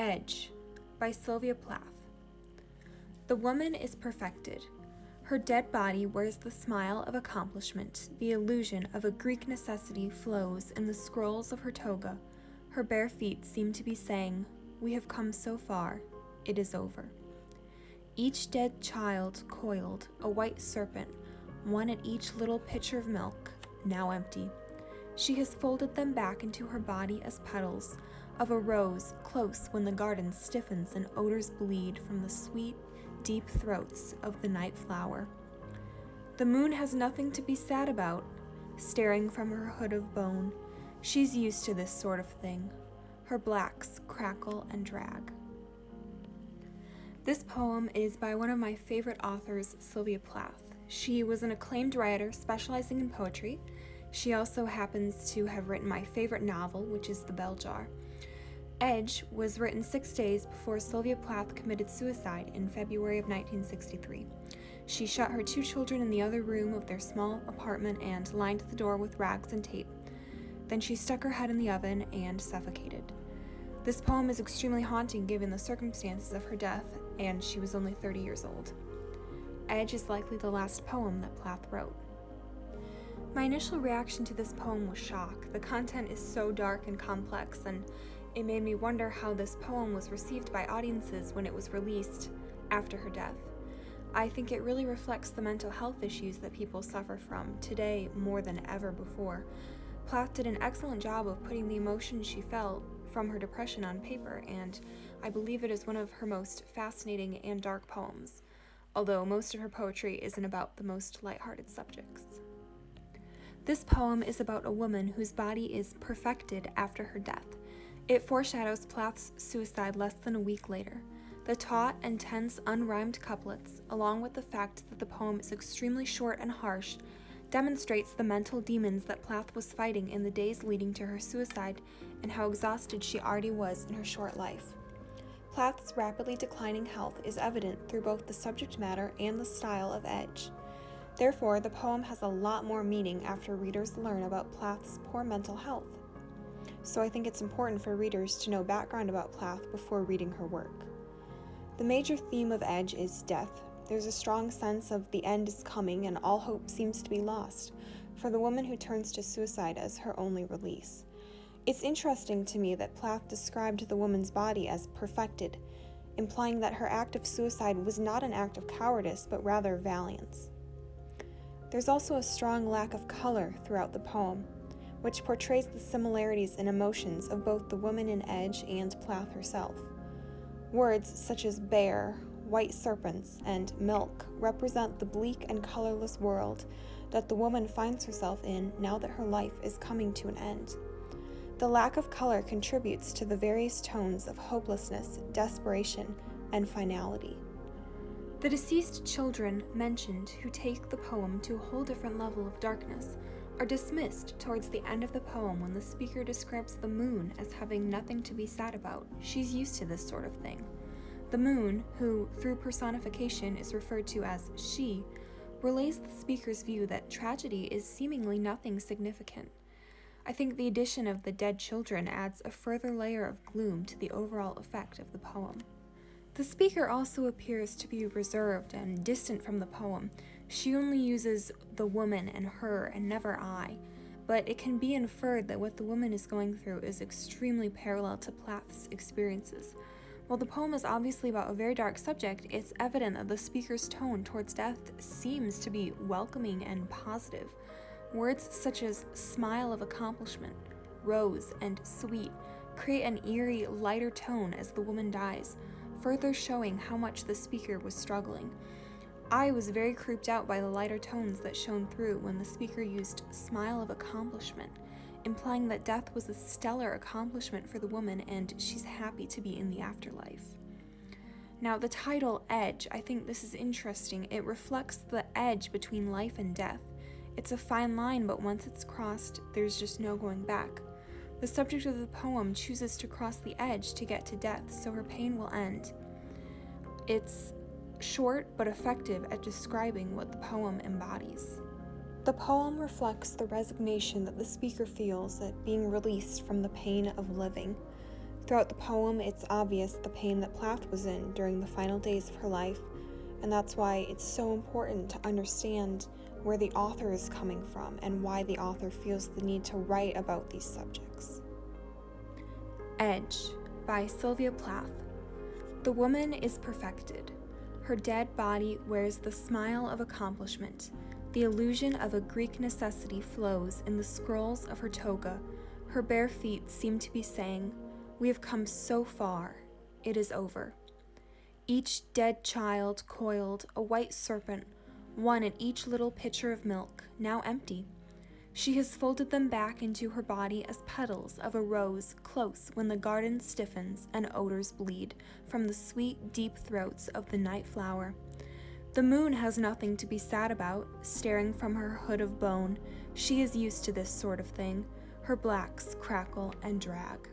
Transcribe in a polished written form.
Edge by Sylvia Plath. The woman is perfected. Her dead body wears the smile of accomplishment. The illusion of a Greek necessity flows in the scrolls of her toga. Her bare feet seem to be saying, "We have come so far. It is over." Each dead child coiled, a white serpent, one at each little pitcher of milk, now empty. She has folded them back into her body as petals of a rose close when the garden stiffens and odors bleed from the sweet, deep throats of the night flower. The moon has nothing to be sad about, staring from her hood of bone. She's used to this sort of thing. Her blacks crackle and drag. This poem is by one of my favorite authors, Sylvia Plath. She was an acclaimed writer specializing in poetry. She also happens to have written my favorite novel, which is The Bell Jar. Edge was written 6 days before Sylvia Plath committed suicide in February of 1963. She shut her 2 children in the other room of their small apartment and lined the door with rags and tape. Then she stuck her head in the oven and suffocated. This poem is extremely haunting given the circumstances of her death, and she was only 30 years old. Edge is likely the last poem that Plath wrote. My initial reaction to this poem was shock. The content is so dark and complex, and it made me wonder how this poem was received by audiences when it was released after her death. I think it really reflects the mental health issues that people suffer from today more than ever before. Plath did an excellent job of putting the emotions she felt from her depression on paper, and I believe it is one of her most fascinating and dark poems, although most of her poetry isn't about the most lighthearted subjects. This poem is about a woman whose body is perfected after her death. It foreshadows Plath's suicide less than a week later. The taut and tense unrhymed couplets, along with the fact that the poem is extremely short and harsh, demonstrates the mental demons that Plath was fighting in the days leading to her suicide and how exhausted she already was in her short life. Plath's rapidly declining health is evident through both the subject matter and the style of Edge. Therefore, the poem has a lot more meaning after readers learn about Plath's poor mental health. So I think it's important for readers to know background about Plath before reading her work. The major theme of Edge is death. There's a strong sense of the end is coming and all hope seems to be lost for the woman who turns to suicide as her only release. It's interesting to me that Plath described the woman's body as perfected, implying that her act of suicide was not an act of cowardice but rather valiance. There's also a strong lack of color throughout the poem, which portrays the similarities in emotions of both the woman in Edge and Plath herself. Words such as bear, white serpents, and milk represent the bleak and colorless world that the woman finds herself in now that her life is coming to an end. The lack of color contributes to the various tones of hopelessness, desperation, and finality. The deceased children mentioned, who take the poem to a whole different level of darkness, are dismissed towards the end of the poem when the speaker describes the moon as having nothing to be sad about. She's used to this sort of thing. The moon, who through personification is referred to as she, relays the speaker's view that tragedy is seemingly nothing significant. I think the addition of the dead children adds a further layer of gloom to the overall effect of the poem. The speaker also appears to be reserved and distant from the poem. She only uses the woman and her and never I, but it can be inferred that what the woman is going through is extremely parallel to Plath's experiences. While the poem is obviously about a very dark subject, it's evident that the speaker's tone towards death seems to be welcoming and positive. Words such as smile of accomplishment, rose, and sweet create an eerie, lighter tone as the woman dies, further showing how much the speaker was struggling. I was very creeped out by the lighter tones that shone through when the speaker used smile of accomplishment, implying that death was a stellar accomplishment for the woman and she's happy to be in the afterlife. Now, the title, Edge, I think this is interesting. It reflects the edge between life and death. It's a fine line, but once it's crossed, there's just no going back. The subject of the poem chooses to cross the edge to get to death, so her pain will end. It's short but effective at describing what the poem embodies. The poem reflects the resignation that the speaker feels at being released from the pain of living. Throughout the poem, it's obvious the pain that Plath was in during the final days of her life, and that's why it's so important to understand where the author is coming from and why the author feels the need to write about these subjects. Edge by Sylvia Plath. The woman is perfected. Her dead body wears the smile of accomplishment. The illusion of a Greek necessity flows in the scrolls of her toga. Her bare feet seem to be saying, "We have come so far. It is over." Each dead child coiled, a white serpent, one in each little pitcher of milk, now empty. She has folded them back into her body as petals of a rose close when the garden stiffens and odors bleed from the sweet, deep throats of the night flower. The moon has nothing to be sad about, staring from her hood of bone. She is used to this sort of thing. Her blacks crackle and drag.